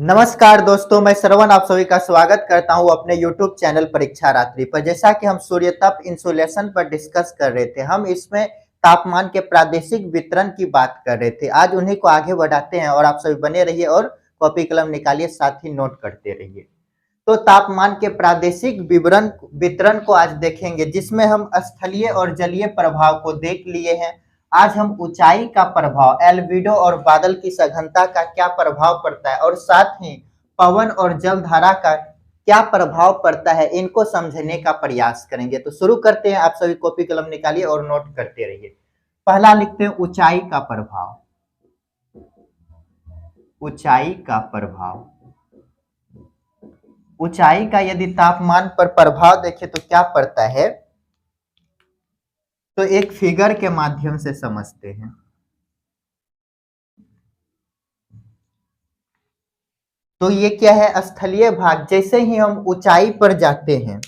नमस्कार दोस्तों, मैं श्रवण आप सभी का स्वागत करता हूं अपने YouTube चैनल परीक्षा रात्रि पर। जैसा कि हम सूर्यताप इंसोलेशन पर डिस्कस कर रहे थे, हम इसमें तापमान के प्रादेशिक वितरण की बात कर रहे थे। आज उन्हीं को आगे बढ़ाते हैं और आप सभी बने रहिए और कॉपी कलम निकालिए, साथ ही नोट करते रहिए। तो तापमान के प्रादेशिक विवरण वितरण को आज देखेंगे, जिसमें हम स्थलीय और जलीय प्रभाव को देख लिए हैं। आज हम ऊंचाई का प्रभाव, एल्बिडो और बादल की सघनता का क्या प्रभाव पड़ता है और साथ ही पवन और जलधारा का क्या प्रभाव पड़ता है, इनको समझने का प्रयास करेंगे। तो शुरू करते हैं, आप सभी कॉपी कलम निकालिए और नोट करते रहिए। पहला लिखते हैं ऊंचाई का प्रभाव। ऊंचाई का प्रभाव, ऊंचाई का यदि तापमान पर प्रभाव देखें तो क्या पड़ता है, तो एक फिगर के माध्यम से समझते हैं। तो ये क्या है, स्थलीय भाग। जैसे ही हम ऊंचाई पर जाते हैं,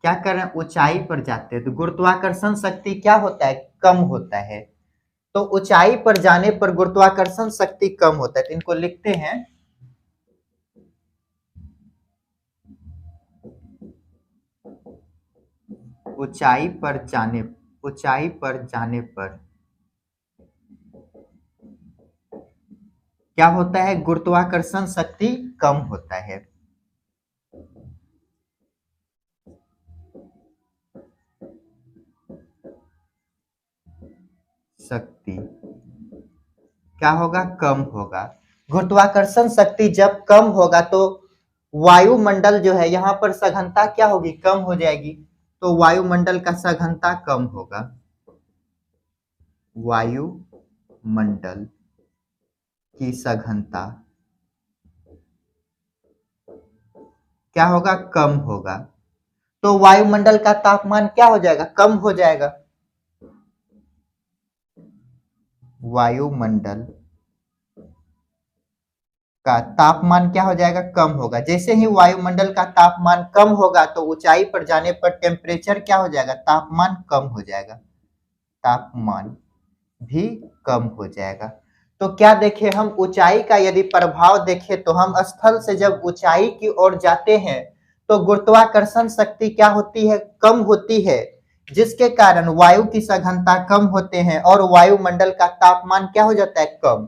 क्या कर रहे हैं, ऊंचाई पर जाते हैं तो गुरुत्वाकर्षण शक्ति क्या होता है, कम होता है। तो ऊंचाई पर जाने पर गुरुत्वाकर्षण शक्ति कम होता है, तो इनको लिखते हैं ऊंचाई पर जाने पर क्या होता है, गुरुत्वाकर्षण शक्ति कम होता है। शक्ति क्या होगा, कम होगा। गुरुत्वाकर्षण शक्ति जब कम होगा तो वायुमंडल जो है, यहाँ पर सघनता क्या होगी, कम हो जाएगी। तो वायुमंडल का सघनता कम होगा। वायुमंडल की सघनता क्या होगा, कम होगा। तो वायुमंडल का तापमान क्या हो जाएगा, कम हो जाएगा। वायुमंडल का तापमान क्या हो जाएगा, कम होगा। जैसे ही वायुमंडल का तापमान कम होगा तो ऊंचाई पर जाने पर टेम्परेचर क्या हो जाएगा, तापमान कम हो जाएगा। तापमान भी कम हो जाएगा। तो क्या देखें हम, ऊंचाई का यदि प्रभाव देखें तो हम स्थल से जब ऊंचाई की ओर जाते हैं तो गुरुत्वाकर्षण शक्ति क्या होती है, कम होती है, जिसके कारण वायु की सघनता कम होते हैं और वायुमंडल का तापमान क्या हो जाता है, कम।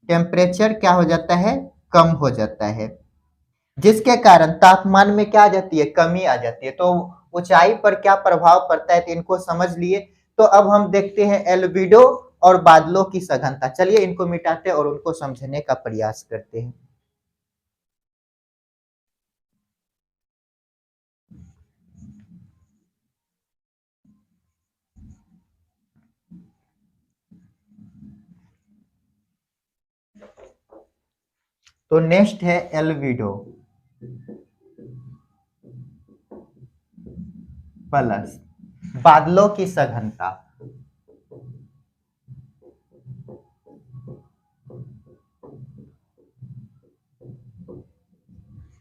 टेम्परेचर क्या हो जाता है, कम हो जाता है, जिसके कारण तापमान में क्या आ जाती है, कमी आ जाती है। तो ऊंचाई पर क्या प्रभाव पड़ता है, तो इनको समझ लिए। तो अब हम देखते हैं एल्बिडो और बादलों की सघनता। चलिए इनको मिटाते और उनको समझने का प्रयास करते हैं। तो नेक्स्ट है एल्बिडो प्लस बादलों की सघनता।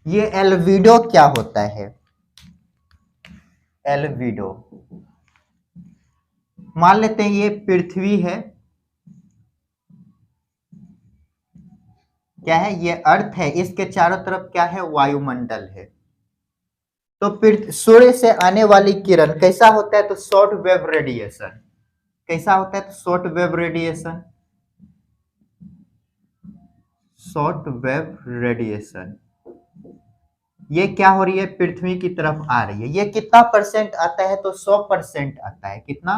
ये एल्बिडो क्या होता है, एल्बिडो मान लेते हैं ये पृथ्वी है, क्या है, ये अर्थ है, इसके चारों तरफ क्या है, वायुमंडल है। तो सूर्य से आने वाली किरण कैसा होता है, तो शॉर्ट वेव रेडिएशन। कैसा होता है, तो short wave radiation. Short wave radiation ये क्या हो रही है, पृथ्वी की तरफ आ रही है। ये कितना परसेंट आता है, तो 100% आता है। कितना,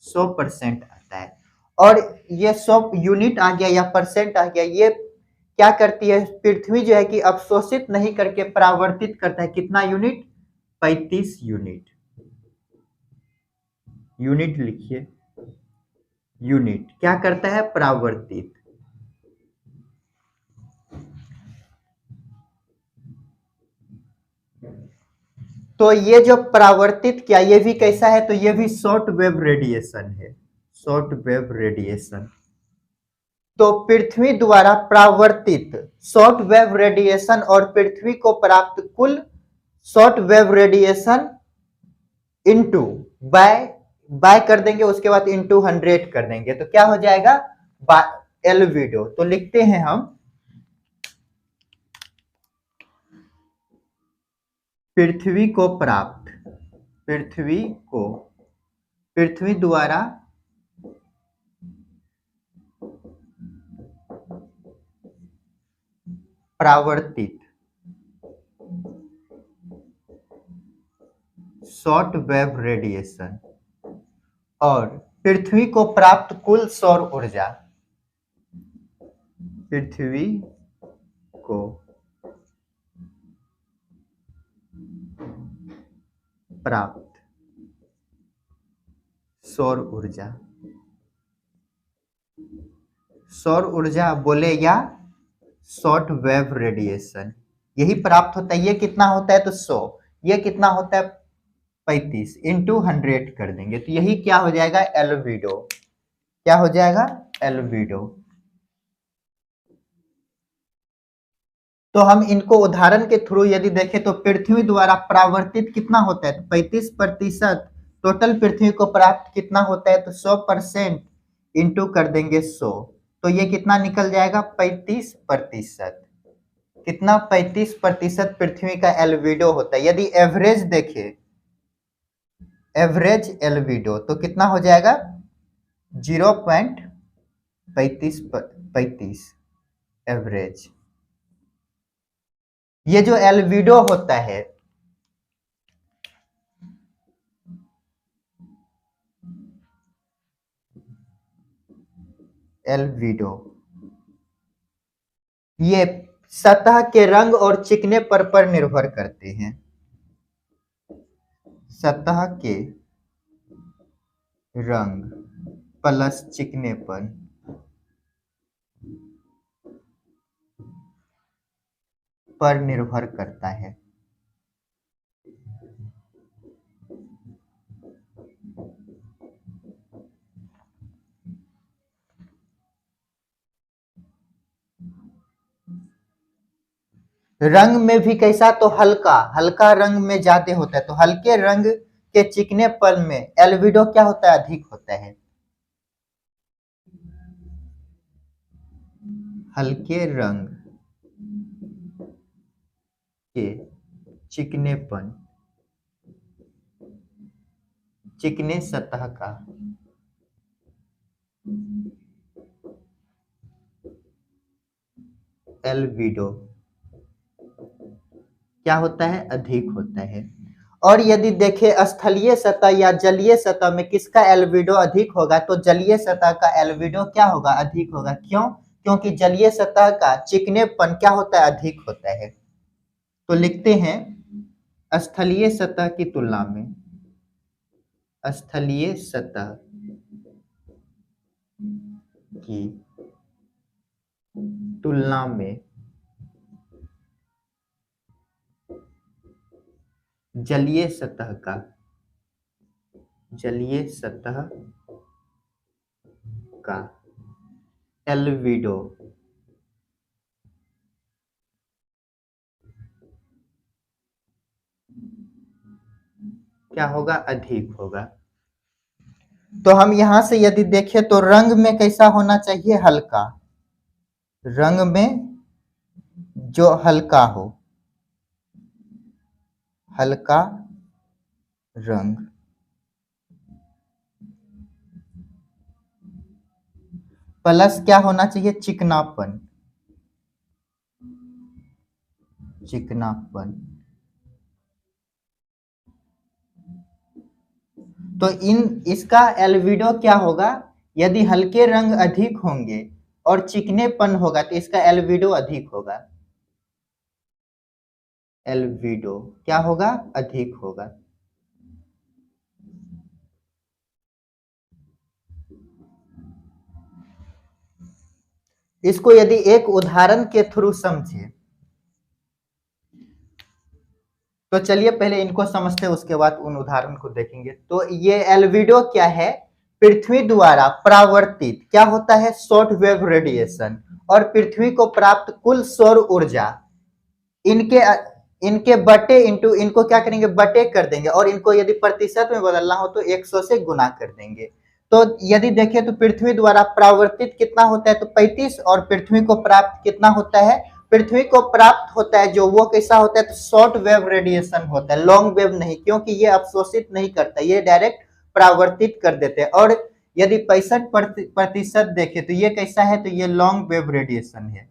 100% आता है। और ये 100 यूनिट आ गया या परसेंट आ गया, ये क्या करती है, पृथ्वी जो है कि अवशोषित नहीं करके परावर्तित करता है। कितना यूनिट, 35 यूनिट। यूनिट लिखिए, यूनिट क्या करता है, परावर्तित। तो ये जो परावर्तित किया, ये भी कैसा है, तो ये भी शॉर्ट वेव रेडिएशन है। Short wave radiation. तो पृथ्वी द्वारा परावर्तित शॉर्ट वेव रेडिएशन और पृथ्वी को प्राप्त कुल short wave radiation into by by कर देंगे, उसके बाद इंटू 100 कर देंगे, तो क्या हो जाएगा, एल्विडो। तो लिखते हैं हम पृथ्वी को प्राप्त, पृथ्वी द्वारा परावर्तित शॉर्ट वेव रेडिएशन और पृथ्वी को प्राप्त कुल सौर ऊर्जा, पृथ्वी को प्राप्त सौर ऊर्जा, सौर ऊर्जा बोले या शॉर्ट वेव रेडिएशन, यही प्राप्त होता है। ये कितना होता है तो 100, ये कितना होता है 35 इंटू 100 कर देंगे तो यही क्या हो जाएगा एल्विडो। क्या हो जाएगा एल्विडो। तो हम इनको उदाहरण के थ्रू यदि देखें तो पृथ्वी द्वारा परावर्तित कितना होता है तो 35%, टोटल पृथ्वी को प्राप्त कितना होता है तो 100% इंटू कर देंगे 100, तो ये कितना निकल जाएगा 35%। कितना 35% पृथ्वी का एल्विडो होता है। यदि एवरेज देखें, एवरेज एल्विडो तो कितना हो जाएगा 0.35 एवरेज। ये जो एल्विडो होता है, एल्विडो, ये सतह के रंग और चिकने पर निर्भर करते हैं। सतह के रंग प्लस चिकनेपन पर निर्भर करता है। रंग में भी कैसा तो हल्का, हल्का रंग में ज्यादा होता है, तो हल्के रंग के चिकनेपन में एल्विडो क्या होता है अधिक होता है। हल्के रंग के चिकनेपन, चिकने सतह का एल्विडो क्या होता है अधिक होता है। और यदि देखें स्थलीय सतह या जलीय सतह में किसका एल्विडो अधिक होगा तो जलीय सतह का एल्विडो क्या होगा अधिक होगा। क्यों? क्योंकि जलीय सतह का चिकनेपन क्या होता है अधिक होता है। तो लिखते हैं स्थलीय सतह की तुलना में, स्थलीय सतह की तुलना में जलीय सतह का, जलीय सतह का एल्विडो क्या होगा अधिक होगा। तो हम यहां से यदि देखें तो रंग में कैसा होना चाहिए हल्का, रंग में जो हल्का हो, हल्का रंग, प्लस क्या होना चाहिए चिकनापन, चिकनापन। तो इसका एल्विडो क्या होगा, यदि हल्के रंग अधिक होंगे और चिकनेपन होगा तो इसका एल्विडो अधिक होगा। एल्विडो क्या होगा अधिक होगा। इसको यदि एक उदाहरण के थ्रू समझे तो चलिए पहले इनको समझते हैं, उसके बाद उन उदाहरण को देखेंगे। तो ये एल्विडो क्या है, पृथ्वी द्वारा परावर्तित क्या होता है शॉर्ट वेव रेडिएशन और पृथ्वी को प्राप्त कुल सौर ऊर्जा, इनके इनके बटे इंटू, इनको क्या करेंगे बटे कर देंगे और इनको यदि प्रतिशत में बदलना हो तो 100 से गुना कर देंगे। तो यदि देखें तो पृथ्वी द्वारा परावर्तित कितना होता है, तो 35, और पृथ्वी को प्राप्त कितना होता है, पृथ्वी को प्राप्त होता है जो वो कैसा होता है, तो शॉर्ट वेव रेडिएशन होता है, लॉन्ग वेव नहीं, क्योंकि ये अवशोषित नहीं करता, ये डायरेक्ट परावर्तित कर देते हैं। और यदि 65% देखे तो ये कैसा है, तो ये लॉन्ग वेव रेडिएशन है,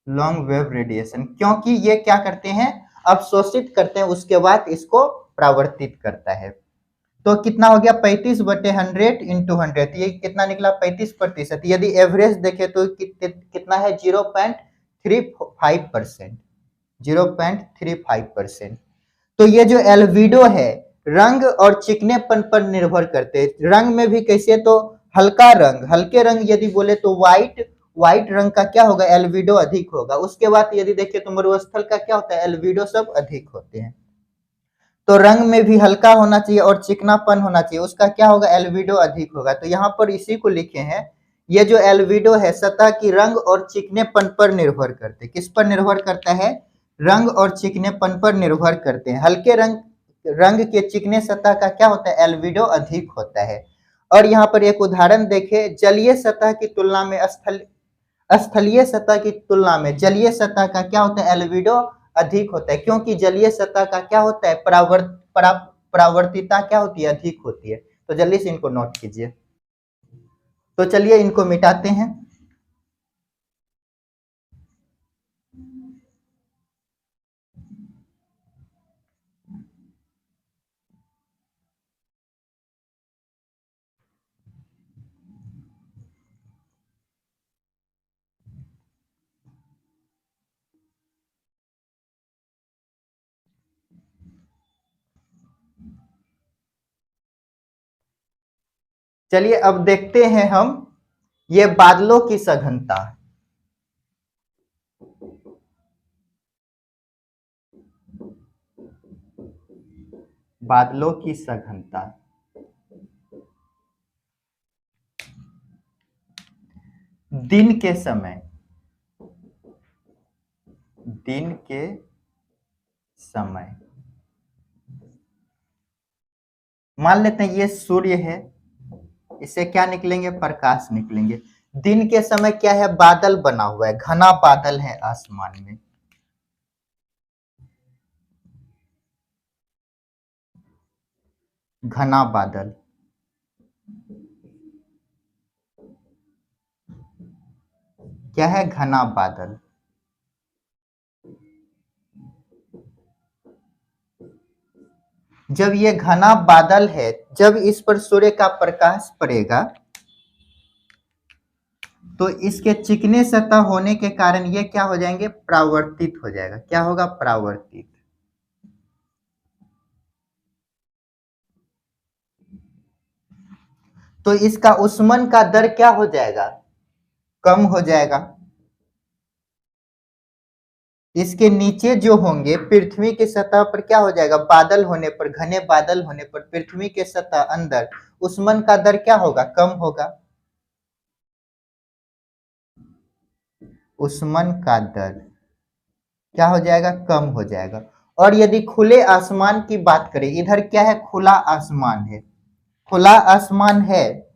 लॉन्ग वेव रेडिएशन, क्योंकि ये क्या करते हैं, अवशोषित करते हैं, उसके बाद इसको परावर्तित करता है। तो कितना हो गया, 35/100 इंटू 100, ये कितना निकला, 35%। यदि एवरेज देखे तो कितना है, 0.35%, 0.35%। तो ये जो एल्बिडो है, रंग और चिकनेपन पर निर्भर करते हैं। रंग में भी कैसे, तो हल्का रंग, हल्के रंग यदि बोले तो व्हाइट रंग का क्या होगा, एल्बिडो अधिक होगा। उसके बाद यदि देखें तो मरुस्थल का क्या होता है, एल्बिडो सब अधिक होते हैं। तो रंग में भी हल्का होना चाहिए और चिकनापन होना चाहिए, उसका क्या होगा, एल्बिडो अधिक होगा। तो यहाँ पर इसी को लिखे हैं, ये जो एल्बिडो है सतह की रंग और चिकनेपन पर निर्भर करते, किस पर निर्भर करता है, रंग और चिकनेपन पर निर्भर करते हैं। हल्के रंग के चिकने सतह का क्या होता है, एल्बिडो अधिक होता है। और यहाँ पर एक उदाहरण देखें, जलीय सतह की तुलना में स्थलीय सतह की तुलना में जलीय सतह का क्या होता है, एल्बिडो अधिक होता है, क्योंकि जलीय सतह का क्या होता है, परावर्तिता क्या होती है, अधिक होती है। तो जल्दी से इनको नोट कीजिए। तो चलिए इनको मिटाते हैं। चलिए अब देखते हैं हम ये बादलों की सघनता। बादलों की सघनता, दिन के समय, दिन के समय, मान लेते हैं ये सूर्य है, इससे क्या निकलेंगे, प्रकाश निकलेंगे। दिन के समय क्या है, बादल बना हुआ है, घना बादल है आसमान में। घना बादल, क्या है, घना बादल। जब ये घना बादल है, जब इस पर सूर्य का प्रकाश पड़ेगा तो इसके चिकने सतह होने के कारण ये क्या हो जाएंगे, परावर्तित हो जाएगा। क्या होगा, परावर्तित। तो इसका उष्मन का दर क्या हो जाएगा, कम हो जाएगा। इसके नीचे जो होंगे पृथ्वी की सतह पर क्या हो जाएगा, बादल होने पर, घने बादल होने पर पृथ्वी के सतह अंदर उष्मन का दर क्या होगा, कम होगा। उष्मन का दर क्या हो जाएगा, कम हो जाएगा। और यदि खुले आसमान की बात करें, इधर क्या है, खुला आसमान है, खुला आसमान है,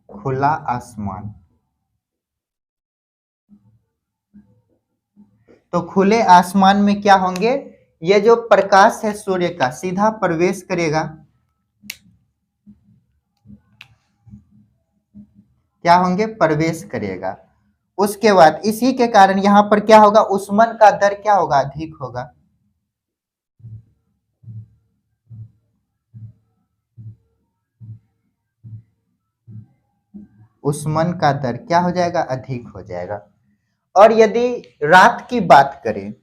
खुला आसमान। तो खुले आसमान में क्या होंगे, ये जो प्रकाश है सूर्य का सीधा प्रवेश करेगा, क्या होंगे, प्रवेश करेगा। उसके बाद इसी के कारण यहां पर क्या होगा, उष्मन का दर क्या होगा, अधिक होगा। उष्मन का दर क्या हो जाएगा, अधिक हो जाएगा। और यदि रात की बात करें,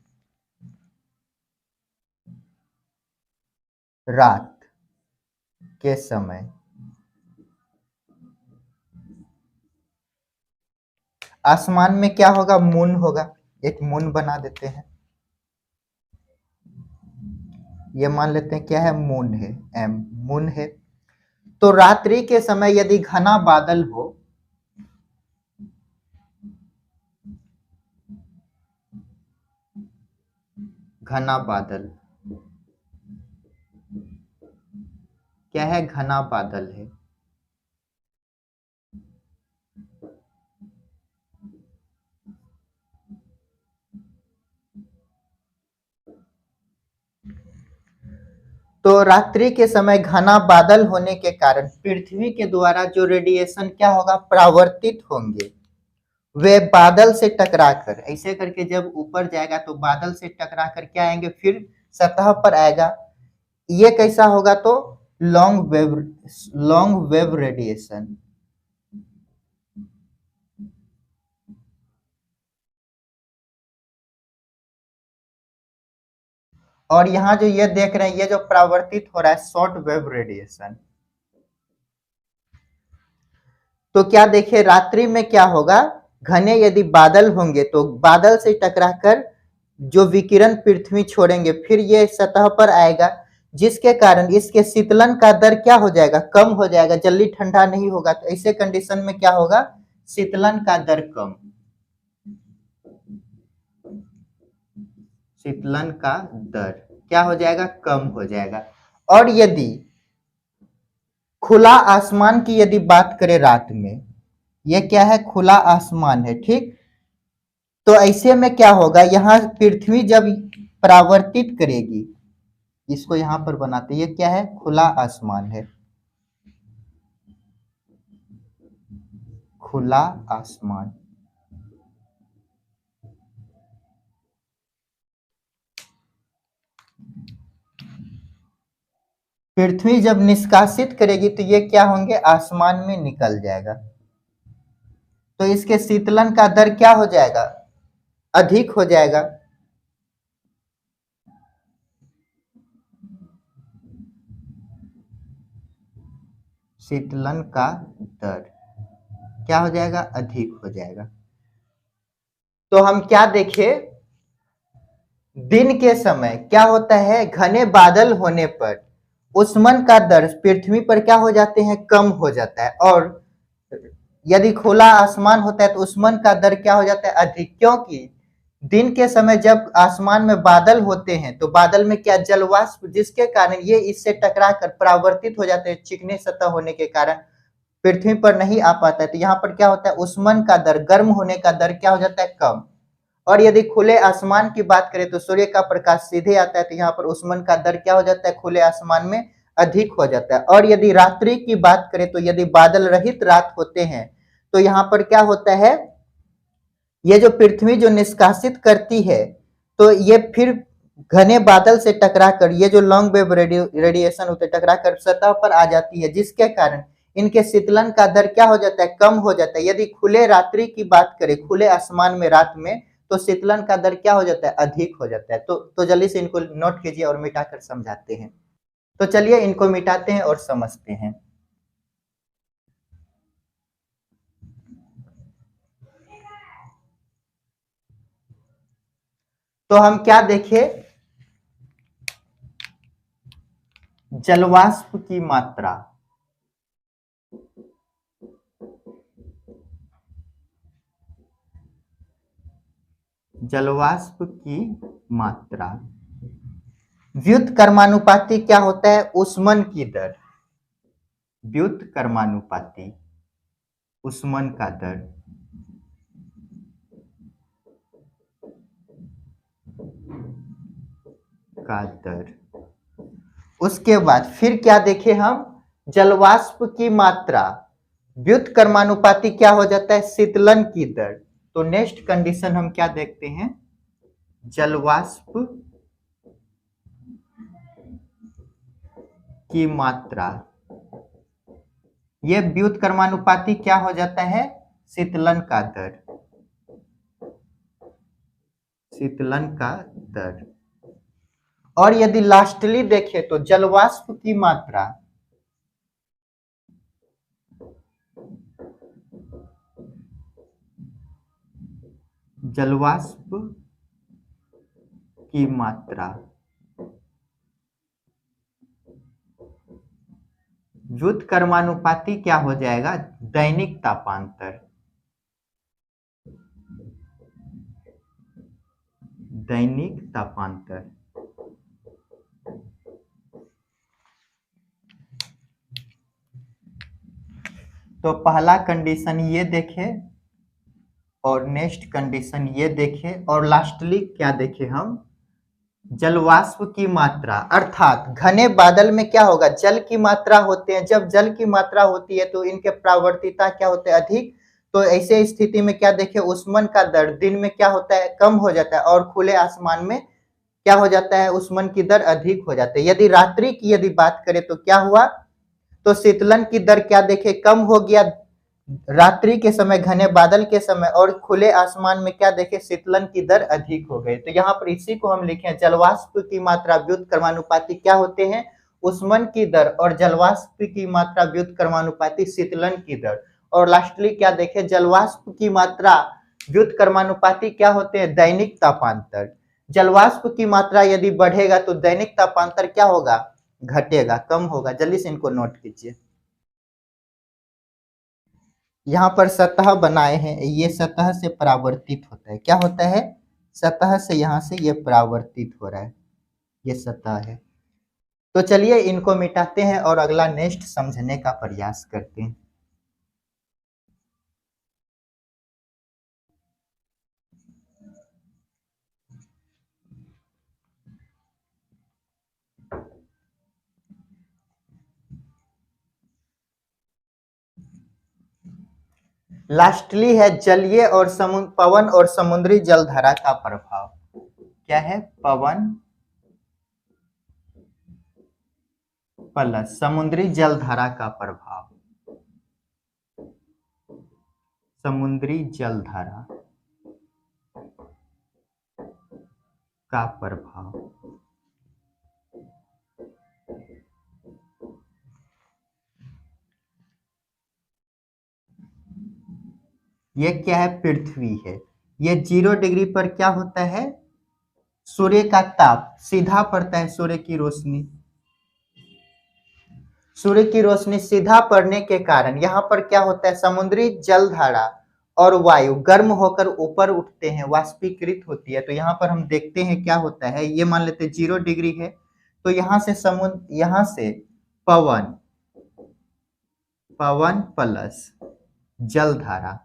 रात के समय आसमान में क्या होगा, मून होगा, एक मून बना देते हैं। ये मान लेते हैं क्या है, मून है, एम मून है। तो रात्रि के समय यदि घना बादल हो, घना बादल। क्या है? घना बादल है। तो रात्रि के समय घना बादल होने के कारण पृथ्वी के द्वारा जो रेडिएशन क्या होगा, परावर्तित होंगे, वे बादल से टकराकर ऐसे करके जब ऊपर जाएगा तो बादल से टकराकर क्या आएंगे, फिर सतह पर आएगा। ये कैसा होगा? तो लॉन्ग वेव रेडिएशन। और यहाँ जो ये देख रहे हैं, ये जो परावर्तित हो रहा है, शॉर्ट वेव रेडिएशन। तो क्या देखिए, रात्रि में क्या होगा, घने यदि बादल होंगे तो बादल से टकराकर जो विकिरण पृथ्वी छोड़ेंगे, फिर ये सतह पर आएगा, जिसके कारण इसके शीतलन का दर क्या हो जाएगा, कम हो जाएगा, जल्दी ठंडा नहीं होगा। तो ऐसे कंडीशन में क्या होगा, शीतलन का दर कम, शीतलन का दर क्या हो जाएगा, कम हो जाएगा। और यदि खुला आसमान की यदि बात करें रात में, यह क्या है, खुला आसमान है, ठीक। तो ऐसे में क्या होगा, यहाँ पृथ्वी जब परावर्तित करेगी, इसको यहां पर बनाते, ये क्या है, खुला आसमान है, खुला आसमान। पृथ्वी जब निष्कासित करेगी तो ये क्या होंगे, आसमान में निकल जाएगा। तो इसके शीतलन का दर क्या हो जाएगा, अधिक हो जाएगा। शीतलन का दर क्या हो जाएगा, अधिक हो जाएगा। तो हम क्या देखें, दिन के समय क्या होता है, घने बादल होने पर ऊष्मन का दर पृथ्वी पर क्या हो जाते हैं, कम हो जाता है। और यदि खुला आसमान होता है तो ऊष्मन का दर क्या हो जाता है, अधिक। क्योंकि दिन के समय जब आसमान में बादल होते हैं तो बादल में क्या, जलवाष्प, जिसके कारण ये इससे टकरा कर परावर्तित हो जाते हैं, चिकने सतह होने के कारण पृथ्वी पर नहीं आ पाता है। तो यहाँ पर क्या होता है, ऊष्मन का दर, गर्म होने का दर क्या हो जाता है, कम। और यदि खुले आसमान की बात करें तो सूर्य का प्रकाश सीधे आता है, तो यहाँ पर ऊष्मन का दर क्या हो जाता है, खुले आसमान में अधिक हो जाता है। और यदि रात्रि की बात करें तो यदि बादल रहित रात होते हैं तो यहाँ पर क्या होता है, ये जो पृथ्वी जो निष्कासित करती है, तो ये फिर घने बादल से टकराकर, ये जो लॉन्ग वेव रेडिएशन होते हैं, टकराकर सतह पर आ जाती है, जिसके कारण इनके शीतलन का दर क्या हो जाता है, कम हो जाता है। यदि खुले रात्रि की बात करें, खुले आसमान में रात में, तो शीतलन का दर क्या हो जाता है, अधिक हो जाता है। तो जल्दी से इनको नोट कीजिए और मिटाकर समझाते हैं। तो चलिए इनको मिटाते हैं और समझते हैं। तो हम क्या देखें, जलवाष्प की मात्रा, जलवाष्प की मात्रा, व्युत्क्रमानुपाती क्या होता है, ऊष्मन की दर, व्युत्क्रमानुपाती ऊष्मन का दर, का दर। उसके बाद फिर क्या देखें हम, जलवाष्प की मात्रा, व्युत्क्रमानुपाती क्या हो जाता है, शीतलन की दर। तो नेक्स्ट कंडीशन हम क्या देखते हैं, जलवाष्प की मात्रा, ये व्युत्क्रमानुपाती क्या हो जाता है, शीतलन का दर, शीतलन का दर। और यदि लास्टली देखें तो जलवाष्प की मात्रा, जलवाष्प की मात्रा, व्युत्क्रमानुपाती क्या हो जाएगा, दैनिक तापांतर, दैनिक तापांतर। तो पहला कंडीशन ये देखे और नेक्स्ट कंडीशन ये देखे और लास्टली क्या देखे हम, जलवाष्प की मात्रा, अर्थात घने बादल में क्या होगा, जल की मात्रा होते हैं। जब जल की मात्रा होती है तो इनके प्रावर्तिता क्या होते हैं, अधिक। तो ऐसे स्थिति में क्या देखे, उष्मन का दर दिन में क्या होता है, कम हो जाता है और खुले आसमान में क्या हो जाता है, उष्मन की दर अधिक हो जाती है। यदि रात्रि की यदि बात करें तो क्या हुआ, तो शीतलन की दर क्या देखे, कम हो गया रात्रि के समय, घने बादल के समय, और खुले आसमान में क्या देखे, शीतलन की दर अधिक हो गई। तो यहाँ पर इसी को हम लिखे, जलवाष्प की मात्रा व्युत्क्रमानुपाती क्या होते हैं, उष्मन की दर, और जलवाष्प की मात्रा व्युत्क्रमानुपाती शीतलन की दर। और लास्टली क्या देखे, जलवाष्प की मात्रा व्युत्क्रमानुपाती क्या होते हैं, दैनिक तापांतर। जलवाष्प की मात्रा यदि बढ़ेगा तो दैनिक तापांतर क्या होगा, घटेगा, कम होगा। जल्दी से इनको नोट कीजिए। यहाँ पर सतह बनाए हैं, ये सतह से परावर्तित होता है, क्या होता है, सतह से यहाँ से ये परावर्तित हो रहा है, ये सतह है। तो चलिए इनको मिटाते हैं और अगला नेक्स्ट समझने का प्रयास करते हैं। लास्टली है जलीय और पवन और समुद्री जलधारा का प्रभाव। क्या है, पवन प्लस समुद्री जलधारा का प्रभाव, समुद्री जलधारा का प्रभाव। ये क्या है, पृथ्वी है। ये 0 डिग्री पर क्या होता है, सूर्य का ताप सीधा पड़ता है, सूर्य की रोशनी, सूर्य की रोशनी सीधा पड़ने के कारण यहाँ पर क्या होता है, समुद्री जलधारा और वायु गर्म होकर ऊपर उठते हैं, वाष्पीकृत होती है। तो यहाँ पर हम देखते हैं क्या होता है, ये मान लेते हैं 0 डिग्री है, तो यहाँ से समुद्र, यहाँ से पवन, पवन प्लस जलधारा,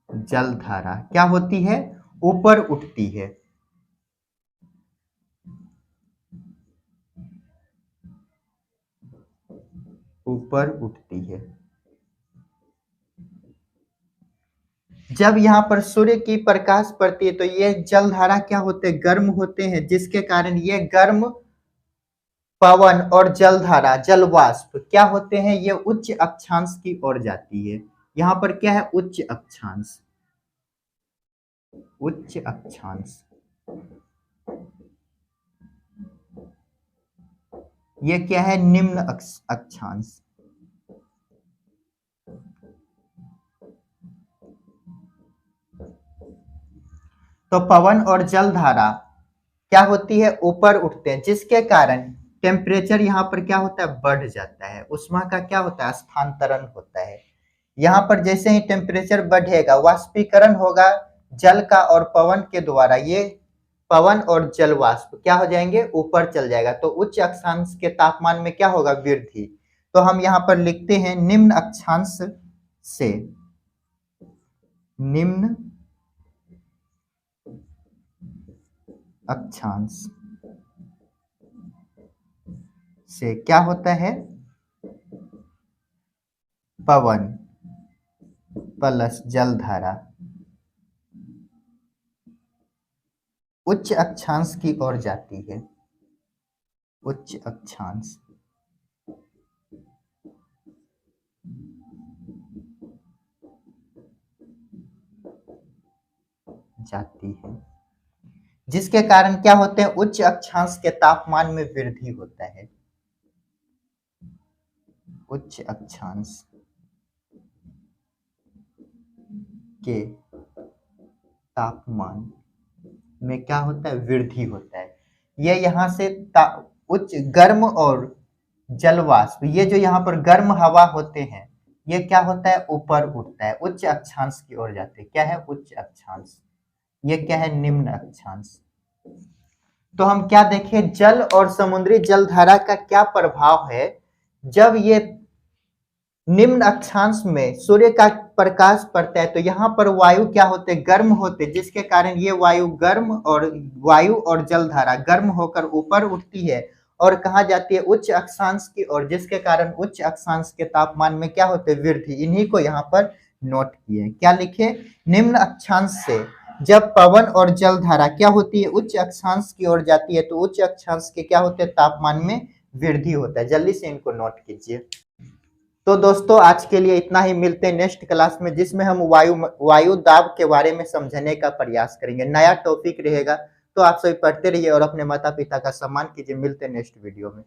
जलधारा क्या होती है, ऊपर उठती है। ऊपर उठती है। जब यहाँ पर सूर्य की प्रकाश पड़ती है तो ये जलधारा क्या होते हैं, गर्म होते हैं, जिसके कारण ये गर्म पवन और जलधारा, जलवाष्प क्या होते हैं, ये उच्च अक्षांश की ओर जाती है। यहाँ पर क्या है, उच्च अक्षांश, उच्च अक्षांश। ये क्या है, निम्न अक्षांश। तो पवन और जलधारा क्या होती है, ऊपर उठते हैं, जिसके कारण टेम्परेचर यहाँ पर क्या होता है, बढ़ जाता है, ऊष्मा का क्या होता है, स्थानांतरण होता है। यहाँ पर जैसे ही टेम्परेचर बढ़ेगा, वाष्पीकरण होगा जल का और पवन के द्वारा, ये पवन और जल वाष्प क्या हो जाएंगे, ऊपर चल जाएगा। तो उच्च अक्षांश के तापमान में क्या होगा, वृद्धि। तो हम यहाँ पर लिखते हैं निम्न अक्षांश से, निम्न अक्षांश से क्या होता है, पवन प्लस जलधारा उच्च अक्षांश की ओर जाती है, उच्च अक्षांश जाती है, जिसके कारण क्या होते हैं, उच्च अक्षांश के तापमान में वृद्धि होता है। उच्च अक्षांश के तापमान में क्या होता है, वृद्धि होता है। ये यहाँ से उच्च गर्म और जलवाष्प, ये जो यहाँ पर गर्म हवा होते हैं, ये क्या होता है, ऊपर उठता है, उच्च अक्षांश की ओर जाते हैं। क्या है, उच्च अक्षांश। ये क्या है, निम्न अक्षांश। तो हम क्या देखें, जल और समुद्री जलधारा का क्या प्रभाव है, जब ये निम्न अक्षांश में सूर्य का प्रकाश पड़ता है तो यहाँ पर वायु क्या होते, गर्म होते, जिसके कारण ये वायु और जलधारा गर्म होकर ऊपर उठती है और कहाँ जाती है, उच्च अक्षांश की ओर, जिसके कारण उच्च अक्षांश के तापमान में क्या होते, वृद्धि। इन्हीं को यहाँ पर नोट किए, क्या लिखे, निम्न अक्षांश से जब पवन और जलधारा क्या होती है, उच्च अक्षांश की ओर जाती है तो उच्च अक्षांश के क्या होते हैं, तापमान में वृद्धि होता है। जल्दी से इनको नोट कीजिए। तो दोस्तों आज के लिए इतना ही, मिलते हैं नेक्स्ट क्लास में जिसमें हम वायु दाब के बारे में समझने का प्रयास करेंगे। नया टॉपिक रहेगा, तो आप सभी पढ़ते रहिए और अपने माता पिता का सम्मान कीजिए। मिलते हैं नेक्स्ट वीडियो में।